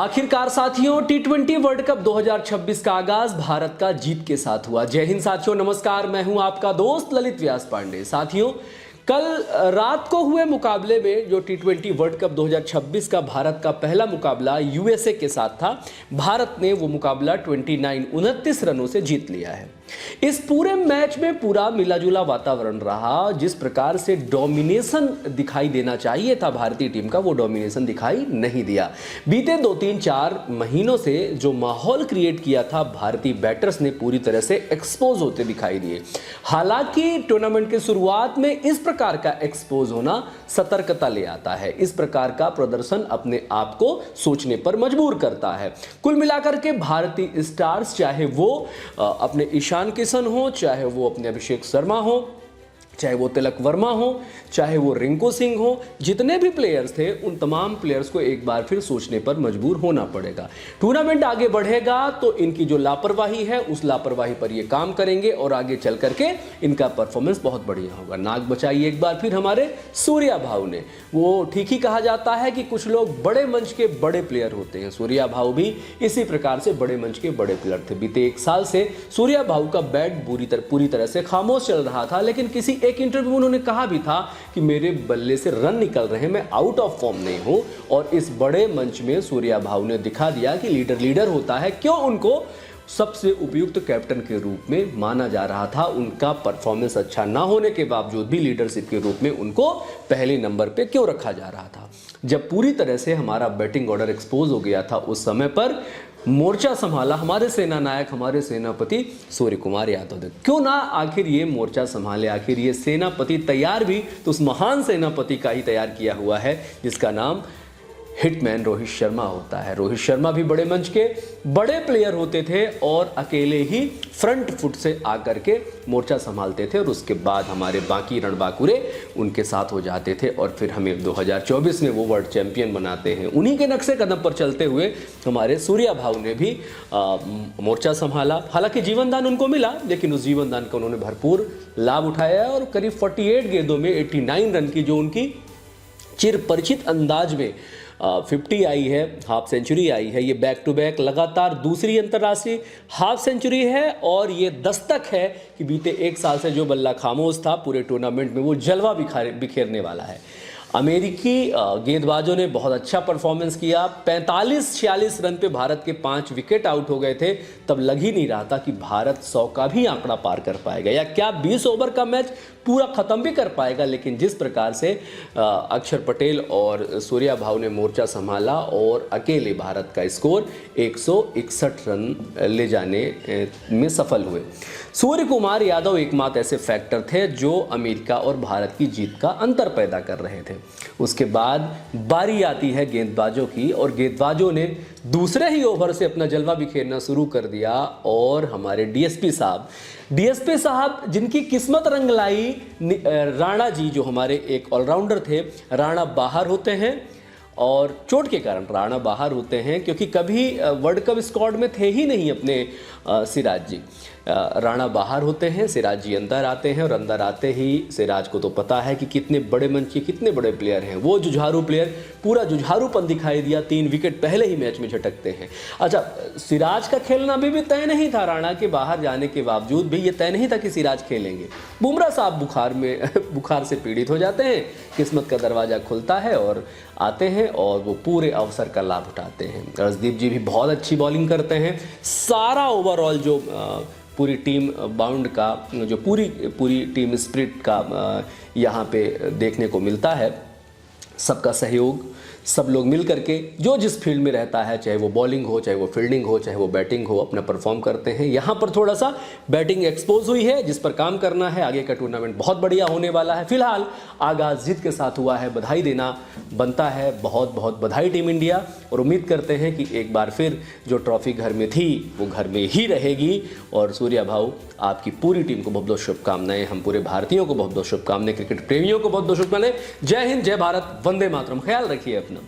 आखिरकार साथियों T20 world cup 2026 का आगाज भारत का जीत के साथ हुआ। जय हिंद साथियों, नमस्कार। मैं हूं आपका दोस्त ललित व्यास पांडे। साथियों, कल रात को हुए मुकाबले में जो T20 वर्ल्ड कप 2026 का भारत का पहला मुकाबला यूएसए के साथ था, भारत ने वो मुकाबला 29 रनों से जीत लिया है। इस पूरे मैच में पूरा मिलाजुला वातावरण रहा। जिस प्रकार से डोमिनेशन दिखाई देना चाहिए था भारतीय टीम का, वो डोमिनेशन दिखाई नहीं दिया। बीते 2-3-4 महीनों से जो माहौल क्रिएट किया था भारतीय बैटर्स ने पूरी तरह से एक्सपोज होते दिखाई दिए। हालांकि टूर्नामेंट की शुरुआत में इस प्रकार का एक्सपोज होना सतर्कता ले आता है। इस प्रकार का प्रदर्शन अपने आप को सोचने पर मजबूर करता है। कुल मिलाकर के भारतीय स्टार्स, चाहे वो अपने ईशान किशन हो, चाहे वो अपने अभिषेक शर्मा हो, चाहे वो तिलक वर्मा हो, चाहे वो रिंकू सिंह हो, जितने भी प्लेयर्स थे उन तमाम प्लेयर्स को एक बार फिर सोचने पर मजबूर होना पड़ेगा। टूर्नामेंट आगे बढ़ेगा तो इनकी जो लापरवाही है उस लापरवाही पर ये काम करेंगे और आगे चल करके इनका परफॉर्मेंस बहुत बढ़िया होगा। नाक बचाई एक बार फिर हमारे सूर्या भाऊ ने। वो ठीक ही कहा जाता है कि कुछ लोग बड़े मंच के बड़े प्लेयर होते हैं। सूर्या भाऊ भी इसी प्रकार से बड़े मंच के बड़े प्लेयर थे। बीते 1 साल से सूर्या भाऊ का बैट पूरी तरह से खामोश चल रहा था, लेकिन किसी एक इंटरव्यू में उन्होंने कहा भी था कि मेरे बल्ले से रन निकल रहे हैं, मैं आउट ऑफ फॉर्म नहीं हूं। और इस बड़े मंच में सूर्या भाऊ ने दिखा दिया कि लीडर होता है। क्यों उनको सबसे उपयुक्त कैप्टन के रूप में माना जा रहा था। उनका परफॉर्मेंस अच्छा ना होने के बावजूद भी लीडरशिप के रूप में उनको पहले नंबर पे क्यों रखा जा रहा था। जब पूरी तरह से हमारा बैटिंग ऑर्डर एक्सपोज हो गया था, उस समय पर मोर्चा संभाला हमारे सेना नायक, हमारे सेनापति सूर्य कुमार यादव ने। क्यों ना आखिर ये मोर्चा संभाले, आखिर ये सेनापति तैयार भी तो उस महान सेनापति का ही तैयार किया हुआ है जिसका नाम हिटमैन रोहित शर्मा होता है। रोहित शर्मा भी बड़े मंच के बड़े प्लेयर होते थे और अकेले ही फ्रंट फुट से आकर के मोर्चा संभालते थे और उसके बाद हमारे बाकी रणबांकुरे उनके साथ हो जाते थे और फिर हमें 2024 में वो वर्ल्ड चैंपियन बनाते हैं। उन्हीं के नक्शे कदम पर चलते हुए हमारे सूर्या भाऊ ने भी मोर्चा संभाला। हालांकि जीवनदान उनको मिला, लेकिन उस जीवनदान का उन्होंने भरपूर लाभ उठाया और करीब 48 गेंदों में 89 रन की जो उनकी चिर परिचित अंदाज में 50 आई है, हाफ सेंचुरी आई है। ये बैक टू बैक लगातार दूसरी अंतर्राष्ट्रीय हाफ सेंचुरी है और ये दस्तक है कि बीते 1 साल से जो बल्ला खामोश था पूरे टूर्नामेंट में वो जलवा बिखेरने वाला है। अमेरिकी गेंदबाजों ने बहुत अच्छा परफॉर्मेंस किया। 45-46 रन पे भारत के 5 विकेट आउट हो गए थे। तब लग ही नहीं रहा था कि भारत 100 का भी आंकड़ा पार कर पाएगा या क्या 20 ओवर का मैच पूरा खत्म भी कर पाएगा। लेकिन जिस प्रकार से अक्षर पटेल और सूर्या भाऊ ने मोर्चा संभाला और अकेले भारत का स्कोर 161 रन ले जाने में सफल हुए। सूर्य कुमार यादव एकमात्र ऐसे फैक्टर थे जो अमेरिका और भारत की जीत का अंतर पैदा कर रहे थे। उसके बाद बारी आती है गेंदबाजों की और गेंदबाजों ने दूसरे ही ओवर से अपना जलवा बिखेरना शुरू कर दिया और हमारे डीएसपी साहब जिनकी किस्मत रंग लाई, राणा जी जो हमारे एक ऑलराउंडर थे, राणा बाहर होते हैं और चोट के कारण राणा बाहर होते हैं क्योंकि कभी वर्ल्ड कप स्क्वाड में थे ही नहीं अपने सिराज जी। राणा बाहर होते हैं, सिराज जी अंदर आते हैं और अंदर आते ही सिराज को तो पता है कि कितने बड़े मंच के कितने बड़े प्लेयर हैं। वो जुझारू प्लेयर, पूरा जुझारूपन दिखाई दिया। 3 विकेट पहले ही मैच में झटकते हैं। अच्छा, सिराज का खेलना अभी भी तय नहीं था। राणा के बाहर जाने के बावजूद भी ये तय नहीं था कि सिराज खेलेंगे। बुमराह साहब बुखार से पीड़ित हो जाते हैं। किस्मत का दरवाजा खुलता है और आते हैं और वो पूरे अवसर का लाभ उठाते हैं। अर्शदीप जी भी बहुत अच्छी बॉलिंग करते हैं। सारा ओवरऑल जो पूरी टीम बाउंड का जो पूरी टीम स्पिरिट का यहाँ पे देखने को मिलता है। सबका सहयोग, सब लोग मिल करके जो जिस फील्ड में रहता है, चाहे वो बॉलिंग हो, चाहे वो फील्डिंग हो, चाहे वो बैटिंग हो, अपना परफॉर्म करते हैं। यहाँ पर थोड़ा सा बैटिंग एक्सपोज हुई है जिस पर काम करना है। आगे का टूर्नामेंट बहुत बढ़िया होने वाला है। फिलहाल आगाज जीत के साथ हुआ है, बधाई देना बनता है। बहुत बहुत बधाई टीम इंडिया, और उम्मीद करते हैं कि एक बार फिर जो ट्रॉफी घर में थी वो घर में ही रहेगी। और सूर्या भाऊ, आपकी पूरी टीम को बहुत बहुत शुभकामनाएं। हम पूरे भारतीयों को बहुत बहुत शुभकामनाएं, क्रिकेट प्रेमियों को बहुत बहुत शुभकामनाएं। जय हिंद, जय भारत, वंदे मातरम। ख्याल रखिए अपना।